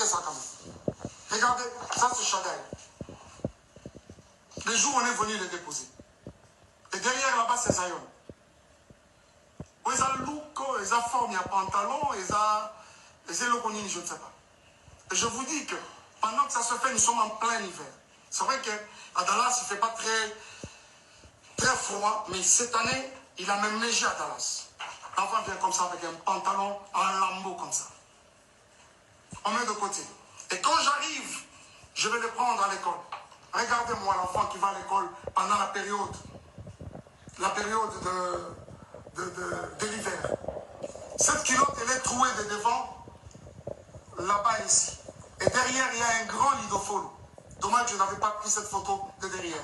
ça quand même. Regardez, ça c'est Chagaï. Le jour où on est venu les déposer. Et derrière là-bas, c'est Zion. Ils ont look, ils ont forme, il y a pantalon, ils ont le connu, je ne sais pas. Et je vous dis que pendant que ça se fait, nous sommes en plein hiver. C'est vrai qu'à Dallas, il ne fait pas très froid, mais cette année, il a même neigé à Dallas. L'enfant vient comme ça avec un pantalon en lambeau comme ça. On met de côté. Et quand j'arrive, je vais le prendre à l'école. Regardez-moi l'enfant qui va à l'école pendant la période de l'hiver. Cette culotte, elle est trouée de devant, là-bas ici. Et derrière, il y a un grand lidophone. Dommage que je n'avais pas pris cette photo de derrière.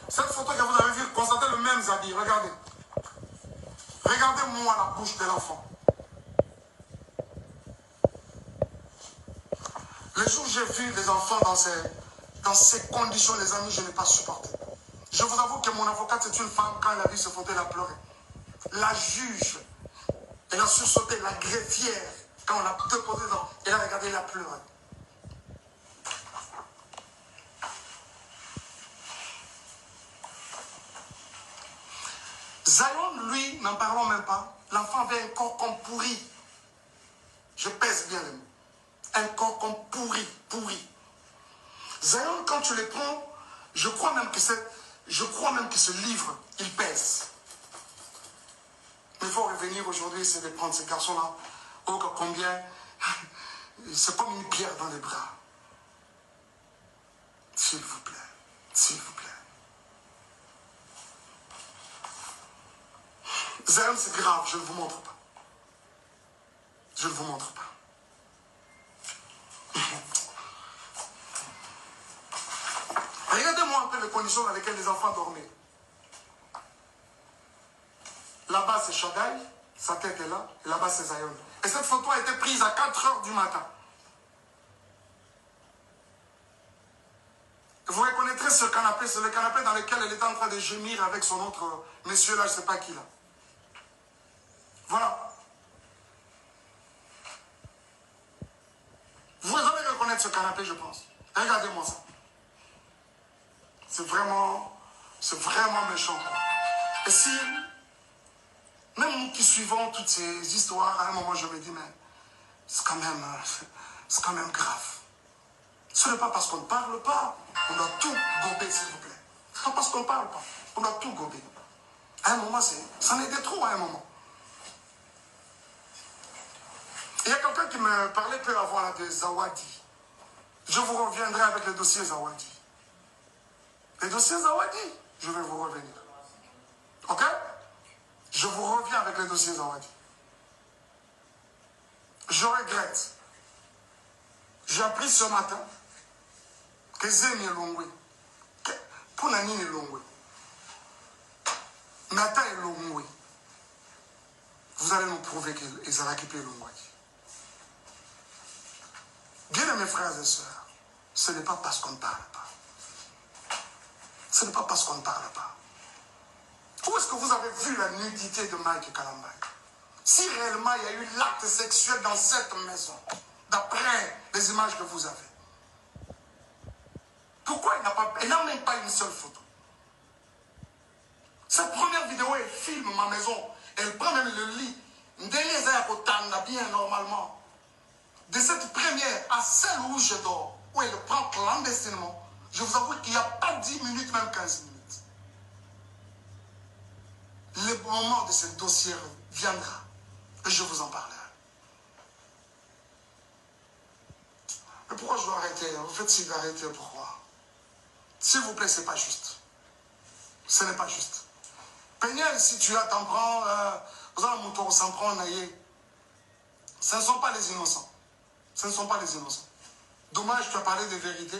Cette photo que vous avez vue, constatez le même habit. Regardez. Regardez-moi la bouche de l'enfant. Le jour où j'ai vu les enfants dans ces conditions, les amis, je n'ai pas supporté. Je vous avoue que mon avocate, c'est une femme, quand elle a vu ce photo, elle a pleuré. La juge, elle a sursauté, la greffière, quand on l'a déposé dans, elle a regardé, elle a pleuré. Zion, lui, n'en parlons même pas. L'enfant avait un corps comme pourri. Je pèse bien les mots. Un corps comme pourri. Zion, quand tu les prends, je crois même que ce livre, il pèse. Mais il faut revenir aujourd'hui, c'est de prendre ces garçons-là. Oh, combien, c'est comme une pierre dans les bras. S'il vous plaît, s'il vous plaît. Zion, c'est grave, je ne vous montre pas. Je ne vous montre pas. Regardez-moi un peu les conditions dans lesquelles les enfants dormaient. Là-bas, c'est Shaddai, sa tête est là, et là-bas, c'est Zion. Et cette photo a été prise à 4 heures du matin. Vous reconnaîtrez ce canapé, c'est le canapé dans lequel elle était en train de gémir avec son autre monsieur là, je ne sais pas qui là. Voilà. Vous allez reconnaître ce canapé, je pense. Regardez-moi ça. C'est vraiment méchant. Quoi. Et si, même nous qui suivons toutes ces histoires, à un moment je me dis, mais c'est quand même grave. Ce n'est pas parce qu'on ne parle pas, on doit tout gober, s'il vous plaît. Ce n'est pas parce qu'on ne parle pas, on doit tout gober. À un moment, c'en était trop à un moment. Il y a quelqu'un qui me parlait peu avant là, de Zawadi. Je vous reviendrai avec le dossier Zawadi. Les dossiers Zawadi, je vais vous revenir. Ok? Je vous reviens avec les dossiers Zawadi. Je regrette. J'ai appris ce matin que Zéni est Longwe. Pour Nani est Longwe. Nata est Longwe. Vous allez nous prouver qu'ils ont récupéré Longwe. Bien mes frères et sœurs, ce n'est pas parce qu'on ne parle pas. Ce n'est pas parce qu'on ne parle pas. Où est-ce que vous avez vu la nudité de Mike Kalambay? Si réellement il y a eu l'acte sexuel dans cette maison, d'après les images que vous avez, pourquoi il n'a même pas une seule photo? Cette première vidéo, elle filme ma maison. Elle prend même le lit. Bien normalement. De cette première à celle où je dors, où elle prend clandestinement, je vous avoue qu'il n'y a pas 10 minutes, même 15 minutes. Le moment de ce dossier viendra et je vous en parlerai. Mais pourquoi je dois arrêter? Vous faites signe d'arrêter, pourquoi? S'il vous plaît, ce n'est pas juste. Ce n'est pas juste. Peignel, si tu as t'en prends, vous allez mon s'en prend naïe. Ce ne sont pas les innocents. Ce ne sont pas les innocents. Dommage, tu as parlé de vérité.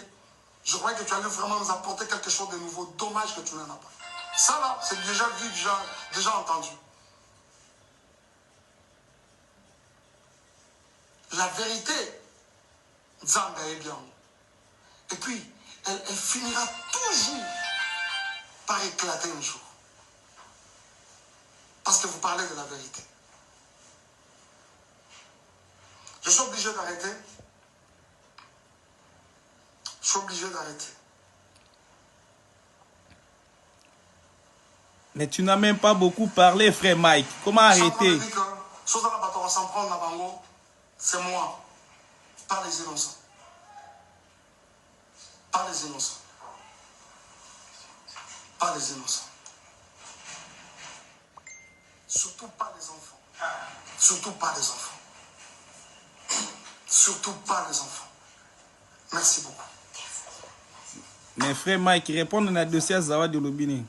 Je croyais que tu allais vraiment nous apporter quelque chose de nouveau. Dommage que tu n'en as pas. Ça là, c'est déjà vu, déjà entendu. La vérité, Zamba est bien. Et puis, elle finira toujours par éclater un jour. Parce que vous parlez de la vérité. Je suis obligé d'arrêter. suis obligé d'arrêter. Mais tu n'as même pas beaucoup parlé, frère Mike. Comment arrêter? C'est moi, pas les innocents. Pas les innocents. Pas les innocents. Surtout pas les enfants. Surtout pas les enfants. Surtout pas les enfants. Merci beaucoup. Mais frère Mike, répondre à la dossier à Zawadi Lobini.